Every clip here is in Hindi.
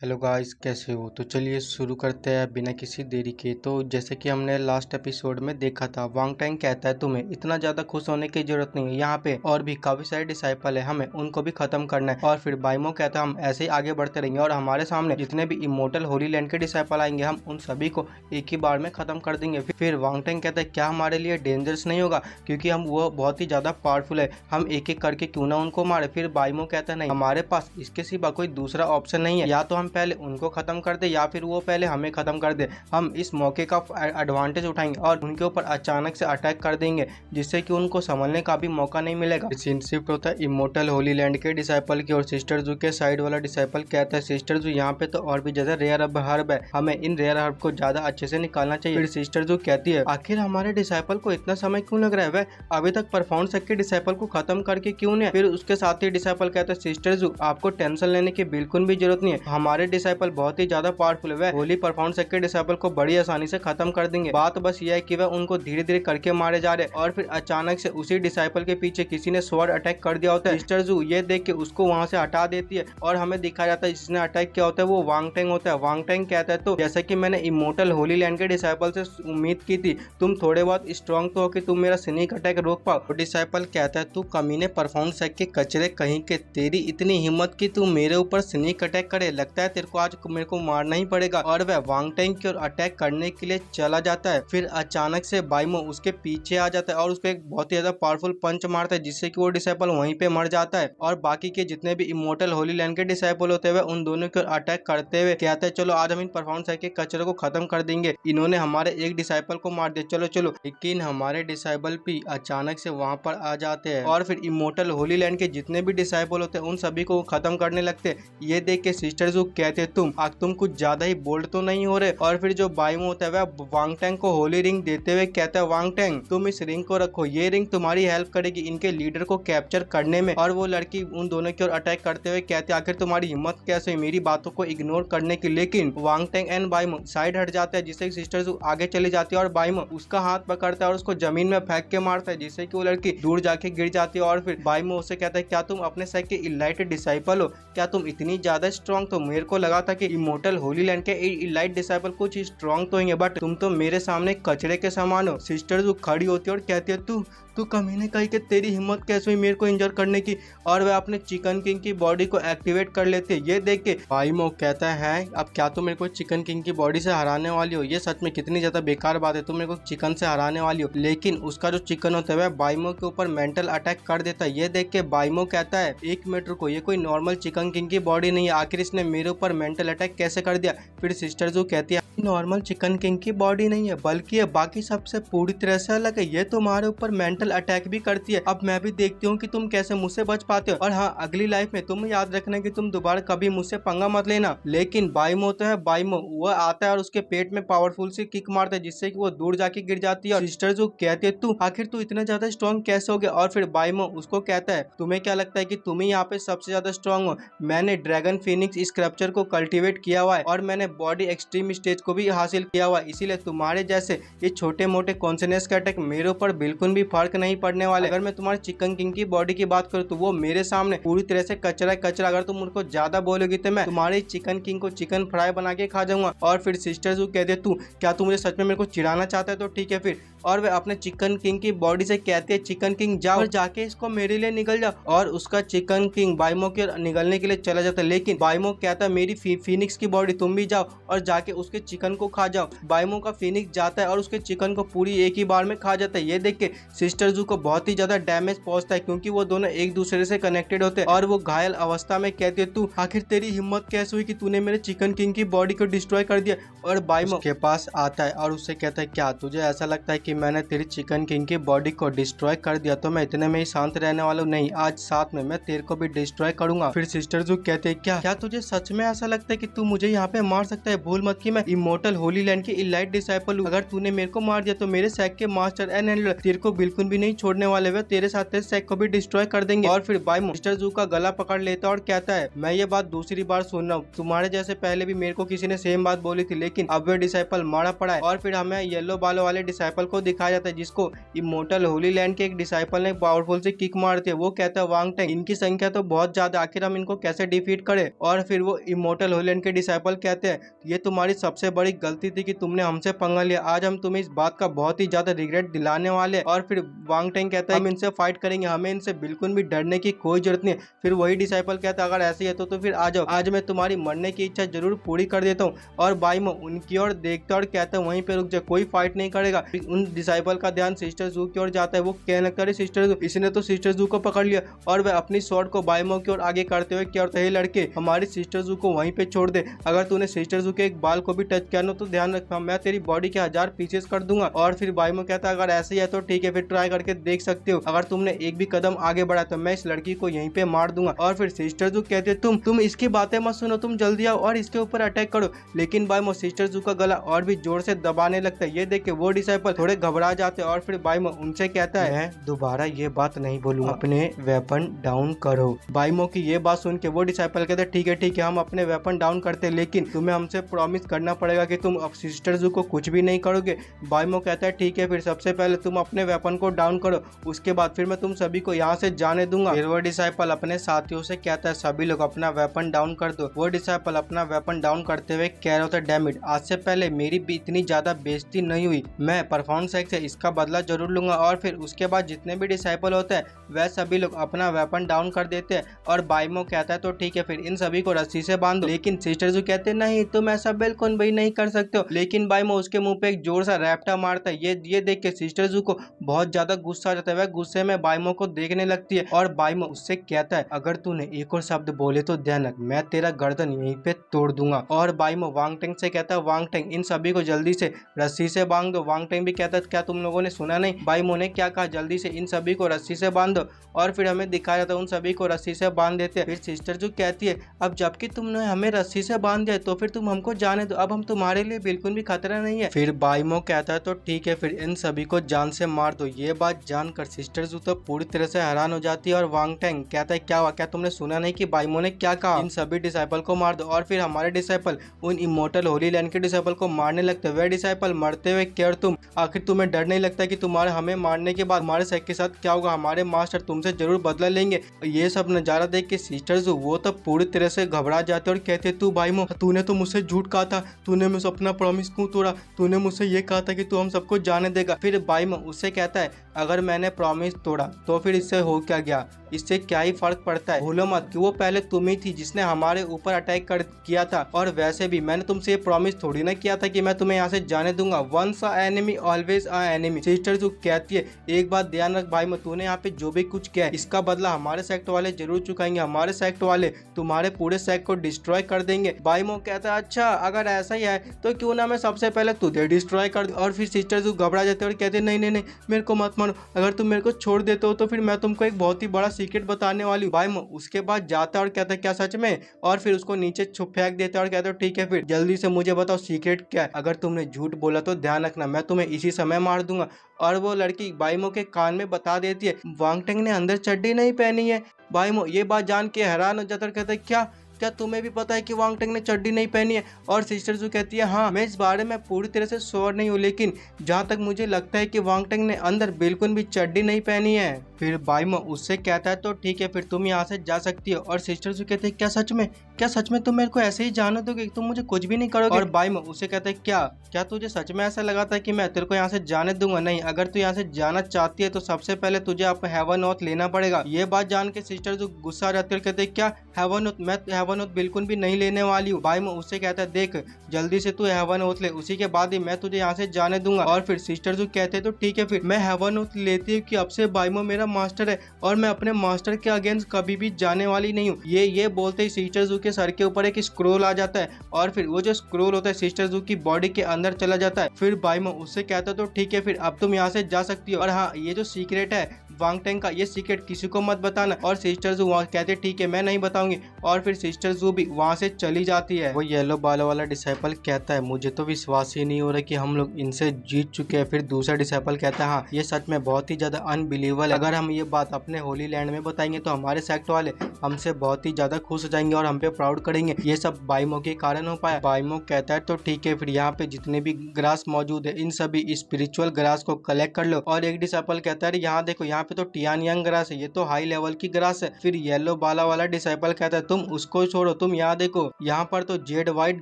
हेलो गाइस, कैसे हो? तो चलिए शुरू करते हैं बिना किसी देरी के। तो जैसे कि हमने लास्ट एपिसोड में देखा था, वांग टैंग कहता है तुम्हें इतना ज्यादा खुश होने की जरूरत नहीं है, यहाँ पे और भी काफी सारे डिसाइपल है, हमें उनको भी खत्म करना है। और फिर बाइमो कहता है हम ऐसे ही आगे बढ़ते रहेंगे और हमारे सामने जितने भी इमोर्टल होली लैंड के डिसाइपल आएंगे हम उन सभी को एक ही बार में खत्म कर देंगे। फिर वांग टैंग कहता है क्या हमारे लिए डेंजरस नहीं होगा, क्योंकि हम वो बहुत ही ज्यादा पावरफुल है, हम एक एक करके क्यों ना उनको मारे। फिर बाइमो कहता है नहीं, हमारे पास इसके सिवा कोई दूसरा ऑप्शन नहीं है, या तो हम पहले उनको खत्म कर दे या फिर वो पहले हमें खत्म कर दे। हम इस मौके का एडवांटेज उठाएंगे और उनके ऊपर अचानक से अटैक कर देंगे, जिससे कि उनको संभलने का भी मौका नहीं मिलेगा। सीन शिफ्ट होता है इमोर्टल होली लैंड के डिसाइपल की और सिस्टर जू के साइड वाला डिसाइपल कहता है सिस्टर जू यहाँ पे तो और भी ज्यादा रेयर हर्ब है, हमें इन रेयर हर्ब को ज्यादा अच्छे से निकालना चाहिए। फिर सिस्टर जू कहती है आखिर हमारे डिसाइपल को इतना समय क्यों लग रहा है, वह अभी तक परफॉर्म के डिसाइपल को खत्म करके क्यों नहीं। फिर उसके साथ ही डिसाइपल कहता है सिस्टर जू आपको टेंशन लेने की बिल्कुल भी जरूरत नहीं है, हमारे डिसाइपल बहुत ही ज्यादा पावरफुल है, होली परफॉर्म के डिसाइपल को बड़ी आसानी से खत्म कर देंगे। बात बस यह है कि वह उनको धीरे धीरे करके मारे जा रहे। और फिर अचानक से उसी डिसाइपल के पीछे किसी ने स्वॉर्ड अटैक कर दिया होता है। सिस्टर जू ये देख के उसको वहां से हटा देती है और हमें दिखाया जाता है जिसने अटैक किया होता है वो वांग टैंग होता है। वांग टैंग कहता है तो जैसा कि मैंने इमोर्टल होली लैंड के डिसाइपल से उम्मीद की थी, तुम थोड़े बहुत स्ट्रॉन्ग तो हो कि तुम मेरा स्नेक अटैक रोक पाओ। डिसाइपल कहता है तू कमीने परफॉर्म के कचरे कहीं के, तेरी इतनी हिम्मत कि तू मेरे ऊपर स्नेक अटैक करे, लगता है तेरे को आज मेरे को मारना ही पड़ेगा। और वह वांग टैंग की ओर अटैक करने के लिए चला जाता है। फिर अचानक से बाइमो उसके पीछे आ जाता है और उसको एक बहुत ही ज्यादा पावरफुल पंच मारता है, जिससे कि वो डिसाइपल वहीं पे मर जाता है। और बाकी के जितने भी इमोर्टल होली लैंड के डिसाइपल होते हुए उन दोनों की ओर अटैक करते हुए कहते हैं चलो आज हम इन परफॉर्मेंस के कचरे को खत्म कर देंगे, इन्होंने हमारे एक डिसाइपल को मार दिया, चलो चलो। लेकिन हमारे डिसाइपल भी अचानक से वहां पर आ जाते हैं और फिर इमोर्टल होली लैंड के जितने भी डिसाइपल होते हैं उन सभी को खत्म करने लगते हैं। ये देख के सिस्टर जू कहते तुम कुछ ज्यादा ही बोल्ड तो नहीं हो रहे। और फिर जो बाइमो होता है वह वांग टैंग को होली रिंग देते हुए कहता है वांग टैंग तुम इस रिंग को रखो, ये रिंग तुम्हारी हेल्प करेगी इनके लीडर को कैप्चर करने में। और वो लड़की उन दोनों की ओर अटैक करते हुए कहते आखिर तुम्हारी हिम्मत कैसे हुई मेरी बातों को इग्नोर करने की। लेकिन वांग टैंग एंड बाइमो साइड हट जाते हैं, जिससे सिस्टर जू आगे चली जाती है और बाइमो उसका हाथ पकड़ता है और उसको जमीन में फेंक के मारता है, जिससे कि वो लड़की दूर जाके गिर जाती है। और फिर बाइमो उससे कहता है क्या तुम अपने सेक्ट के इलाइट डिसाइपल हो, क्या तुम इतनी ज्यादा स्ट्रॉन्ग? तो मेरे को लगा था कि इमोर्टल होली लैंड के इलाइट डिसाइपल कुछ स्ट्रॉन्ग तो ही है, बट तुम तो मेरे सामने कचरे के समान हो। सिस्टर जो खड़ी होती है और कहती है तू कमीने कही कि तेरी हिम्मत कैसे हुई मेरे को इंजर करने की। और वह अपने चिकन किंग की बॉडी को एक्टिवेट कर लेते है। ये देख के बाइमो कहता है अब क्या तुम मेरे को चिकन किंग की बॉडी से हराने वाली हो, ये सच में कितनी ज्यादा बेकार बात है, तुम मेरे को चिकन से हराने वाली हो। लेकिन उसका जो चिकन होता है वह बाइमो के ऊपर मेंटल अटैक कर देता है। ये देख के बाइमो कहता है एक मिनट रुको, ये कोई नॉर्मल चिकन किंग की बॉडी नहीं है, आखिर इसने मेरे ऊपर मेंटल अटैक कैसे कर दिया। फिर सिस्टर जो कहती है नॉर्मल चिकन किंग की बॉडी नहीं है, बल्कि ये बाकी सबसे पूरी तरह से अलग है, ये तुम्हारे ऊपर मेंटल अटैक भी करती है। अब मैं भी देखती हूँ कि तुम कैसे मुझसे बच पाते हो, और हाँ अगली लाइफ में तुम याद रखना कि तुम दोबारा कभी मुझसे पंगा मत लेना। लेकिन बाइमो तो है बाइमो, वो आता है और उसके पेट में पावरफुल सी किक मारता है, जिससे कि वो दूर जाके गिर जाती है। और सिस्टर जो कहती है तू आखिर तू इतना ज्यादा स्ट्रॉन्ग कैसे हो गया। और फिर बाइमो उसको कहता है तुम्हें क्या लगता है कि तुम ही यहाँ पे सबसे ज्यादा स्ट्रॉन्ग हो, मैंने ड्रैगन फिनिक्स स्क्रप्चर को कल्टिवेट किया हुआ है और मैंने बॉडी एक्सट्रीम स्टेज को भी हासिल किया हुआ है, इसीलिए तुम्हारे जैसे ये छोटे मोटे कॉन्सिनेस के अटैक मेरे ऊपर बिल्कुल भी फर्क नहीं पड़ने वाले। अगर मैं तुम्हारे चिकन किंग की बॉडी की बात करूँ तो वो मेरे सामने पूरी तरह से कचरा कचरा, अगर तुम उनको ज्यादा बोलोगी तो मैं तुम्हारे चिकन किंग को चिकन फ्राई बना के खा जाऊंगा। और फिर सिस्टर जो कहते तू क्या तू मुझे सच में मेरे को चिढ़ाना चाहता है तो ठीक है फिर। और वे अपने चिकन किंग की बॉडी से कहते हैं चिकन किंग जाओ और जाके इसको मेरे लिए निकल जाओ। और उसका चिकन किंग बाइमो के निकलने के लिए चला जाता है, लेकिन बाइमो कहता है मेरी फिनिक्स की बॉडी तुम भी जाओ और जाके उसके चिकन को खा जाओ। बाइमो का फिनिक्स जाता है और उसके चिकन को पूरी एक ही बार में खा जाता है। ये देख के सिस्टर जू को बहुत ही ज्यादा डैमेज पहुंचता है, क्योंकि वो दोनों एक दूसरे से कनेक्टेड होते हैं। और वो घायल अवस्था में कहती है तू आखिर तेरी हिम्मत कैसे हुई कि तूने मेरे चिकन किंग की बॉडी को डिस्ट्रॉय कर दिया। और बाइमो के पास आता है और उससे कहता है क्या तुझे ऐसा लगता है कि मैंने तेरी चिकन किंग की बॉडी को डिस्ट्रॉय कर दिया तो मैं इतने में ही शांत रहने वाला हूँ? नहीं, आज साथ में मैं तेरे को भी डिस्ट्रॉय करूंगा। फिर सिस्टर जो कहते हैं क्या तुझे सच में ऐसा लगता है कि तू मुझे यहाँ पे मार सकता है? भूल मत कि मैं इमोर्टल होली लैंड की इलाइट डिसाइपल हूँ, अगर तूने मेरे को मार दिया तो मेरे सेक्ट के मास्टर एंड हैंडलर तेरे को बिल्कुल भी नहीं छोड़ने वाले, वे तेरे साथ तेरे सेक्ट को भी डिस्ट्रॉय कर देंगे। और फिर बाइमो सिस्टर जू का गला पकड़ लेता है और कहता है मैं ये बात दूसरी बार सुन रहा हूँ, तुम्हारे जैसे पहले भी मेरे को किसी ने सेम बात बोली थी, लेकिन अब वे डिसाइपल मारा पड़ा है। और फिर हमें येलो बालों वाले डिसाइपल को दिखाया जाता है, जिसको इमोर्टल होली लैंड के एक डिसाइपल ने पावरफुल से किक मारती है। वो कहता है वांग टैंग इनकी संख्या तो बहुत ज्यादा, आखिर हम इनको कैसे डिफीट करें। और फिर वो इमोर्टल होलीलैंड के डिसाइपल कहते हैं ये तुम्हारी सबसे बड़ी गलती थी कि तुमने हमसे पंगा लिया। आज हम तुम्हें इस बात का बहुत ही ज्यादा रिग्रेट दिलाने वाले हैं। और फिर वांग टेंग कहता है हम इनसे फाइट करेंगे, हमें इनसे बिल्कुल भी डरने की कोई जरूरत नहीं है। फिर वही डिसाइपल कहता है अगर ऐसे ही है तो फिर आ जाओ, आज मैं तुम्हारी मरने की इच्छा जरूर पूरी कर देता हूँ। और बाइमो उनकी ओर देखता और कहता है वहीं पे रुक जा, कोई फाइट नहीं करेगा। उन डिसाइपल का ध्यान सिस्टर जू की ओर जाता है। वो कहने लगता है सिस्टर जू, इसने तो सिस्टर जू को पकड़ लिया। और वह अपनी स्वॉर्ड को बाइमो की ओर आगे करते हुए कहता है लड़के हमारी सिस्टर जू को वहीं पे छोड़ दे, अगर तूने सिस्टर जू के एक बाल को भी टच किया ना तो ध्यान रखना मैं तेरी बॉडी के 1000 पीसेस कर दूंगा। और फिर बाइमो कहता है अगर ऐसे ही है तो ठीक है, फिर ट्राई करके देख सकते हो, अगर तुमने एक भी कदम आगे बढ़ा तो मैं इस लड़की को यहीं पे मार दूंगा। और फिर सिस्टर जू कहते हैं तुम इसकी बातें मत सुनो, तुम जल्दी आओ और इसके ऊपर अटैक करो। लेकिन बाइमो सिस्टर जू का गला और भी जोर से दबाने लगता है। ये देख के वो डिसाइपल थोड़े घबरा जाते हैं। और फिर बाइमो उनसे कहता है मैं दोबारा ये बात नहीं बोलूंगा, अपने वेपन डाउन करो। बाइमो की ये बात सुन के वो डिसाइपल कहते हैं ठीक है हम अपने वेपन डाउन करते हैं, लेकिन तुम्हें हमसे प्रॉमिस करना पड़ेगा कि तुम अब सिस्टर जू को कुछ भी नहीं करोगे। बाइमो कहता है ठीक है, फिर सबसे पहले तुम अपने वेपन को डाउन करो, उसके बाद फिर मैं तुम सभी को यहाँ से जाने दूंगा। फिर वो डिसाइपल अपने साथियों से कहता है सभी लोग अपना वेपन डाउन कर दो। वो डिसाइपल अपना वेपन डाउन करते हुए कह रहा था डैम इट, आज से पहले मेरी भी इतनी ज्यादा बेइज्जती नहीं हुई, मैं परफॉर्मेंस से इसका बदला जरूर लूंगा। और फिर उसके बाद जितने भी डिसाइपल होते हैं वह सभी लोग अपना वेपन डाउन कर देते हैं। और बाइमो कहता है तो ठीक है, फिर इन सभी को रस्सी से बांध दो। लेकिन सिस्टर जू कहते हैं नहीं तुम ऐसा बिल्कुल भी नहीं कर सकते हो। लेकिन बाइमो उसके मुंह पे एक जोर सा रैप्टा मारता है। ये देख के सिस्टर जू को बहुत ज्यादा गुस्सा आ जाता है। वह गुस्से में बाइमो को देखने लगती है और बाइमो उससे कहता है अगर तूने एक और शब्द बोले तो ध्यान रख, मैं तेरा गर्दन यहीं पे तोड़ दूंगा। और बाइमो वांग टेंग से कहता है वांग टेंग इन सभी को जल्दी से रस्सी से बांध दो। वांग टेंग भी कहता है क्या तुम लोगों ने सुना नहीं बाइमो ने क्या कहा, जल्दी से इन सभी को रस्सी से बांध दो। और फिर हमें दिखाया जाता है उन सभी को रस्सी से बांध देते हैं। फिर सिस्टर जू कहती है अब जबकि तुमने हमें रस्सी से बांध दिया तो फिर तुम हमको जाने दो, अब हम तुम्हारे लिए बिल्कुल भी खतरा नहीं है। फिर बाइमो कहता है तो ठीक है, फिर इन सभी को जान से मार दो। ये बात जानकर सिस्टर जू तो पूरी तरह से हैरान हो जाती है। और वांग टेंग कहता है क्या हुआ, क्या तुमने सुना नहीं कि बाइमो ने क्या कहा, इन सभी डिसाइपल को मार दो। और फिर हमारे डिसाइपल उन इमोर्टल होलीलैंड के डिसाइपल को मारने लगते हैं। वह डिसाइपल मरते हुए क्या तुम आखिर तुम्हें डर नहीं लगता कि तुम्हारे हमें मारने के बाद हमारे सेक के साथ क्या होगा, हमारे मास्टर तुमसे जरूर बदला लेंगे। ये सब नजारा देख के सिस्टर जू वो तो पूरी तरह से घबरा जाते और कहते तू बाइमो तूने तो मुझसे झूठ कहा था, तूने मुझसे अपना प्रॉमिस क्यों तोड़ा, तूने मुझसे ये कहा था कि तू हम सबको जाने देगा। फिर बाइमो उससे कहता है अगर मैंने प्रॉमिस तोड़ा तो फिर इससे हो क्या गया, इससे क्या ही फर्क पड़ता है, भूलो मत कि वो पहले तुम ही थी जिसने हमारे ऊपर अटैक किया था। और वैसे भी मैंने तुमसे ये प्रॉमिस थोड़ी ना किया था कि मैं तुम्हें यहाँ से जाने दूंगा। Once a enemy always a enemy. Sister जो कहती है एक बात ध्यान रख भाई, तूने यहाँ पे जो भी कुछ किया है इसका बदला हमारे सेक्ट वाले जरूर चुकाएंगे, हमारे सेक्ट वाले तुम्हारे पूरे सेक्ट को डिस्ट्रॉय कर देंगे। बाइमो कहता है अच्छा अगर ऐसा ही है तो क्यों ना मैं सबसे पहले तुझे डिस्ट्रॉय कर दूं। और फिर सिस्टर जो घबरा जाते और कहते नहीं नहीं नहीं मेरे को मत मारो, अगर तुम मेरे को छोड़ देते हो तो फिर मैं तुमको एक बहुत ही बड़ा सीक्रेट बताने वाली हूँ। बाइमो उसके बाद जाता है और कहता है क्या सच में, और फिर उसको नीचे छुप फेंक देता है और कहता है ठीक है फिर जल्दी से मुझे बताओ सीक्रेट क्या है, अगर तुमने झूठ बोला तो ध्यान रखना मैं तुम्हें इसी समय मार दूंगा। और वो लड़की बाइमो के कान में बता देती है वांग टेंग ने अंदर चड्डी नहीं पहनी है। बाइमो ये बात जान के हैरान हो जाता है, कहता है क्या तुम्हें भी पता है कि वांग टेंग ने चड्डी नहीं पहनी है। और सिस्टर जो कहती है हाँ मैं इस बारे में पूरी तरह से श्योर नहीं हूँ, लेकिन जहाँ तक मुझे लगता है कि वांग टेंग ने अंदर बिल्कुल भी चड्डी नहीं पहनी है। फिर बाइमो उससे कहता है तो ठीक है फिर तुम यहाँ से जा सकती हो। और सिस्टर जो कहते हैं क्या सच में तुम मेरे को ऐसे ही जाने दोगे, तुम मुझे कुछ भी नहीं करोगे। और बाइमो उससे कहते हैं क्या तुझे सच में ऐसा लगा था कि मैं तेरे को यहाँ से जाने दूंगा, नहीं अगर तू यहाँ से जाना चाहती है तो सबसे पहले तुझे आप हेवन ओथ लेना पड़ेगा। ये बात जान के सिस्टर जो गुस्सा आ जाती है कहते हैं क्या हेवन ओथ, मैं हेवन ओथ बिल्कुल भी नहीं लेने वाली हूँ। बाइमो उससे कहता है देख जल्दी से तू हेवन ओथ ले, उसी के बाद ही मैं तुझे यहाँ से जाने दूंगा। और फिर सिस्टर जो कहते हैं तो ठीक है फिर मैं हेवन ओथ लेती हूँ कि अब से बाइमो मेरा मास्टर है और मैं अपने मास्टर के अगेंस्ट कभी भी जाने वाली नहीं हूँ। ये बोलते ही सिस्टर जू के सर के ऊपर एक स्क्रोल आ जाता है और फिर वो जो स्क्रोल होता है सिस्टर जू की बॉडी के अंदर चला जाता है। फिर बाइमो उससे कहता है तो ठीक है फिर अब तुम यहाँ से जा सकती हो, और हाँ ये जो सीक्रेट है वांग टेंग का ये सीक्रेट किसी को मत बताना। और सिस्टर जू वहाँ कहते ठीक है मैं नहीं बताऊंगी। और फिर सिस्टर जू भी वहाँ से चली जाती है। वो येलो बालों वाला डिसाइपल कहता है मुझे तो विश्वास ही नहीं हो रहा कि हम लोग इनसे जीत चुके हैं। फिर दूसरा डिसाइपल कहता है हाँ ये सच में बहुत ही ज्यादा अनबिलीवेबल है, अगर हम ये बात अपने होली लैंड में बताएंगे तो हमारे सेक्ट वाले हमसे बहुत ही ज्यादा खुश हो जाएंगे और हम पे प्राउड करेंगे, ये सब बाइमो के कारण हो पाया। बाइमो कहता है तो ठीक है फिर यहाँ पे जितने भी ग्रास मौजूद है इन सभी स्पिरिचुअल ग्रास को कलेक्ट कर लो। और एक डिसाइपल कहता है यहाँ देखो यहाँ पे तो टियान यंग ग्रास है, ये तो हाई लेवल की ग्रास है। फिर येलो बाला वाला डिसाइपल कहता है तुम उसको छोड़ो, तुम यहाँ देखो, यहाँ पर तो जेड व्हाइट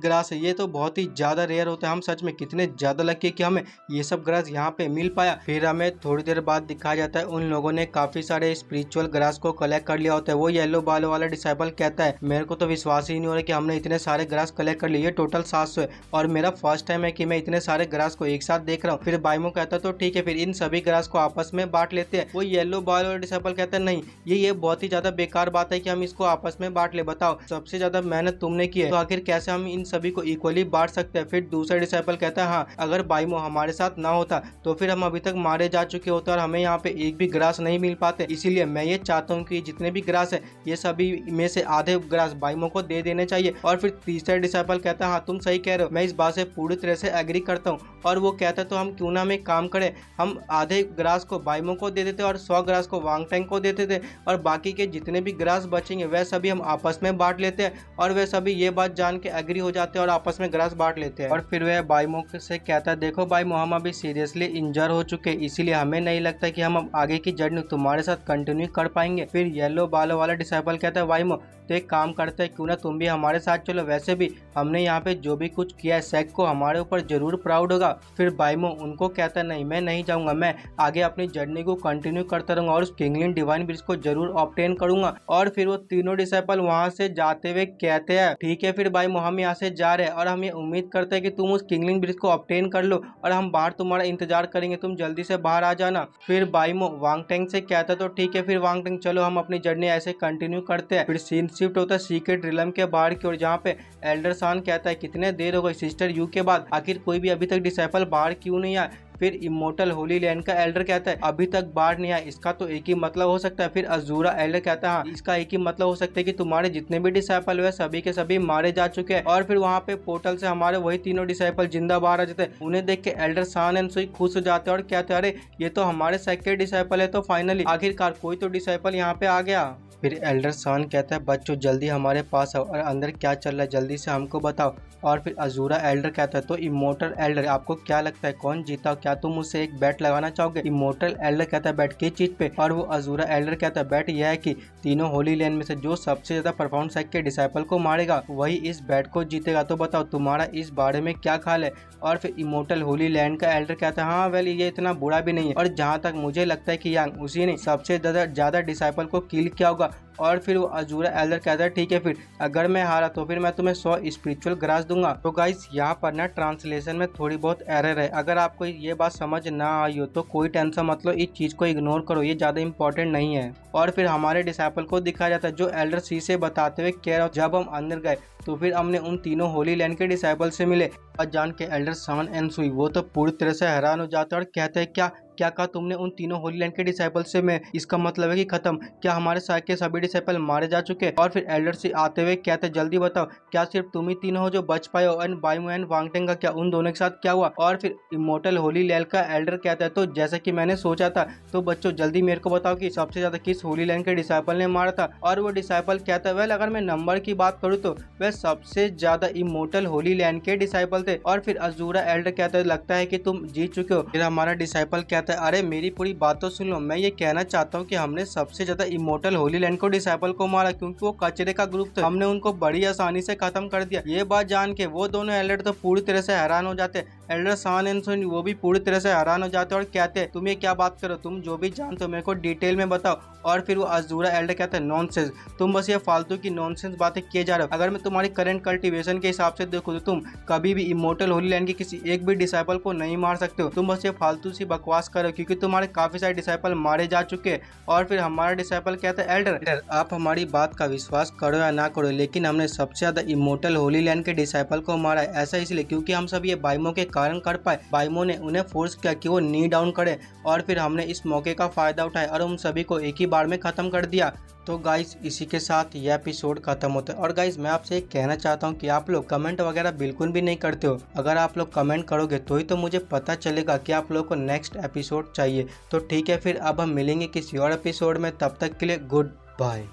ग्रास है, ये तो बहुत ही ज्यादा रेयर होता है। हम सच में कितने ज्यादा लकी कि हमें ये सब ग्रास यहाँ पे मिल पाया। फिर हमें थोड़ी देर बाद दिखाया जाता है उन लोगों ने काफी सारे स्पिरिचुअल ग्रास को कलेक्ट कर लिया होता है। वो येलो बाल वाला डिसाइपल कहता है मेरे को तो विश्वास ही नहीं हो रहा कि हमने इतने सारे ग्रास कलेक्ट कर लिए, टोटल 700 है और मेरा फर्स्ट टाइम है कि मैं इतने सारे ग्रास को एक साथ देख रहा हूँ। फिर बाइमो कहता है तो ठीक है, फिर इन सभी ग्रास को आपस में बांट लेते हैं। वो येलो बाल वाला डिसाइपल कहता है नहीं, ये बहुत ही ज्यादा बेकार बात है कि हम इसको आपस में बांट ले। बताओ, सबसे ज्यादा मेहनत तुमने की है तो आखिर कैसे हम इन सभी को इक्वली बांट सकते हैं। फिर दूसरा डिसाइपल कहता है हाँ, अगर बाइमो हमारे साथ ना होता तो फिर हम अभी तक मारे जा चुके होते और हमें यहाँ पे एक भी ग्रास नहीं मिल पाते। इसीलिए मैं ये चाहता हूँ कि जितने भी ग्रास है ये सभी में से आधे ग्रास बाइमो को दे देने चाहिए। और फिर तीसरा डिसाइपल कहता है हाँ, तुम सही कह रहे हो, मैं इस बात से पूरी तरह से एग्री करता हूँ। और वो कहता है तो हम क्यों ना हम एक काम करें, हम आधे ग्रास को बाइमो को दे देते और 100 ग्रास को वांगटैंग को देते थे और बाकी के जितने भी ग्रास बचेंगे वह सभी हम आपस में बांट लेते हैं। और वे सभी ये बात जान के एग्री हो जाते हैं और आपस में ग्रास बांट लेते हैं। और फिर वह बाइमो से कहता है देखो बाइमो, हम अभी सीरियसली इंजर हो चुके, इसीलिए हमें नहीं लगता कि हम आगे की जर्नी तुम्हारे साथ कंटिन्यू कर पाएंगे। फिर येलो बालों वाला डिसाइपल कहता है बाइमो, तो एक काम करते हैं, क्यों ना तुम भी हमारे साथ चलो, वैसे भी हमने यहाँ पे जो भी कुछ किया है सेक को हमारे ऊपर जरूर प्राउड होगा। फिर बाइमो उनको कहता है नहीं, मैं नहीं जाऊंगा, मैं आगे अपनी जर्नी को कंटिन्यू करता रहूंगा और उस किंगलिन डिवाइन ब्रिज को जरूर ऑब्टेन करूंगा। और फिर वो तीनों डिसाइपल वहां से जाते हुए कहते हैं ठीक है फिर बाइमो, हम यहाँ से जा रहे हैं और हम ये उम्मीद करते हैं कि तुम उस किंगलिन ब्रिज को ऑब्टेन कर लो और हम बाहर तुम्हारा इंतजार करेंगे, तुम जल्दी से बाहर आ जाना। फिर बाइमो वांगटैंग से कहता है तो ठीक है फिर वांगटैंग, चलो हम अपनी जर्नी ऐसे कंटिन्यू करते हैं। फिर सीन शिफ्ट होता है सीक्रेट रिलम के बाहर की ओर, जहाँ पे एल्डर सान कहता है कितने देर हो गई सिस्टर यू के बाद, आखिर कोई भी अभी तक डिसाइपल बाहर क्यों नहीं आया। फिर इमोर्टल होली लैंड का एल्डर कहता है अभी तक बाहर नहीं आया, इसका तो एक ही मतलब हो सकता है। फिर अजूरा एल्डर कहता है हाँ, इसका एक ही मतलब हो सकता है कि तुम्हारे जितने भी डिसाइपल हुए सभी के सभी मारे जा चुके हैं। और फिर वहाँ पे पोर्टल से हमारे वही तीनों डिसाइपल जिंदा बाहर आ जाते हैं। उन्हें देख के एल्डर सान एंड सुई खुश हो जाते हैं और कहते हैं अरे ये तो हमारे सेकेंड डिसाइपल है, तो फाइनली आखिरकार कोई तो डिसाइपल यहाँ पे आ गया। फिर एल्डर सान कहता है बच्चों जल्दी हमारे पास आओ और अंदर क्या चल रहा है जल्दी से हमको बताओ। और फिर अजूरा एल्डर कहता है तो इमोर्टल एल्डर, आपको क्या लगता है कौन जीता, क्या तुम मुझसे एक बैट लगाना चाहोगे। इमोर्टल एल्डर कहता है बैट किस चीज पे। और वो अजूरा एल्डर कहता है बैट यह है कि तीनों होली लैंड में से जो सबसे ज्यादा परफॉर्म सेक के डिसाइपल को मारेगा वही इस बैट को जीतेगा। तो बताओ तुम्हारा इस बारे में क्या ख्याल है। और फिर इमोर्टल होली लैंड का एल्डर कहता है हाँ वेल, ये इतना बुरा भी नहीं है और जहाँ तक मुझे लगता है कि यांग उसी ने सबसे ज्यादा डिसाइपल को किल किया होगा। और फिर वो अजूरा एल्डर कहता है ठीक है फिर अगर मैं हारा तो फिर मैं तुम्हें 100 स्पिरिचुअल ग्रास दूंगा। तो गाइस यहाँ पर ना ट्रांसलेशन में थोड़ी बहुत एरर है, अगर आपको ये बात समझ ना आई हो तो कोई टेंशन मत लो, इस चीज को इग्नोर करो, ये ज्यादा इंपॉर्टेंट नहीं है। और फिर हमारे डिसाइपल को दिखाया जाता है जो एल्डर सी से बताते हुए कह रहा, जब हम अंदर गए तो फिर हमने उन तीनों होली लैंड के डिसाइपल से मिले और जान के एल्डर सान एंड सुई वो तो पूरी तरह से हैरान हो जाते हैं और कहते हैं क्या क्या कहा तुमने उन तीनों होली लैंड के डिसाइपल से। मैं इसका मतलब है कि खत्म, क्या हमारे साथ के सभी डिसाइपल मारे जा चुके। और फिर एल्डर से आते हुए कहते जल्दी बताओ क्या सिर्फ तुम ही तीनों हो जो बच पाए हो, एंड बाइमो एंड वांगटैंग का क्या उन दोनों के साथ क्या हुआ। और फिर इमोर्टल होली लैंड का एल्डर कहता है तो जैसा कि मैंने सोचा था, तो बच्चों जल्दी मेरे को बताओ कि सबसे ज्यादा किस होली लैंड के डिसाइपल ने मारा था। और वो डिसाइपल कहता है वेल, अगर मैं नंबर की बात करूँ तो वह सबसे ज्यादा इमोर्टल होली लैंड के डिसाइपल थे। और फिर अजूरा एल्डर कहता है लगता है कि तुम जीत चुके हो। फिर हमारा डिसाइपल कहता है अरे मेरी पूरी बात तो सुन लो, मैं ये कहना चाहता हूँ कि हमने सबसे ज्यादा इमोर्टल होली लैंड को डिसाइपल को मारा क्योंकि वो कचरे का ग्रुप था, हमने उनको बड़ी आसानी से खत्म कर दिया। ये बात जान के वो दोनों एल्डर तो पूरी तरह से हैरान हो जाते हैं। एल्डर सान एंड सुन वो भी पूरी तरह से हैरान हो जाते हैं और कहते हैं तुम ये क्या बात करो, तुम जो भी जानते हो मेरे को डिटेल में बताओ। और फिर वो अजूरा एल्डर कहता है नॉनसेंस, तुम बस ये फालतू की नॉनसेंस बातें किए जा रहे हो। अगर मैं तुम्हारी करंट कल्टीवेशन के हिसाब से देखूं तो तुम कभी भी इमोर्टल होली लैंड के किसी एक भी डिसाइपल को नहीं मार सकते हो, तुम बस ये फालतू सी बकवास करो क्योंकि तुम्हारे काफी सारे डिसाइपल मारे जा चुके हैं। और फिर हमारा डिसाइपल कहता है एल्डर आप हमारी बात का विश्वास करो या ना करो, लेकिन हमने सबसे ज्यादा इमोर्टल होली लैंड के डिसाइपल को मारा है, ऐसा इसलिए क्योंकि हम सब ये बाइमो के कारण कर पाए। बाइमो ने उन्हें फोर्स किया कि वो नी डाउन करे और फिर हमने इस मौके का फायदा उठाया और उन सभी को एक ही बार में खत्म कर दिया। तो गाइस इसी के साथ यह एपिसोड खत्म होता है। और गाइस मैं आपसे एक कहना चाहता हूँ कि आप लोग कमेंट वगैरह बिल्कुल भी नहीं करते हो, अगर आप लोग कमेंट करोगे तो ही तो मुझे पता चलेगा कि आप लोगों को नेक्स्ट एपिसोड चाहिए। तो ठीक है फिर अब हम मिलेंगे किसी और एपिसोड में, तब तक के लिए गुड बाय।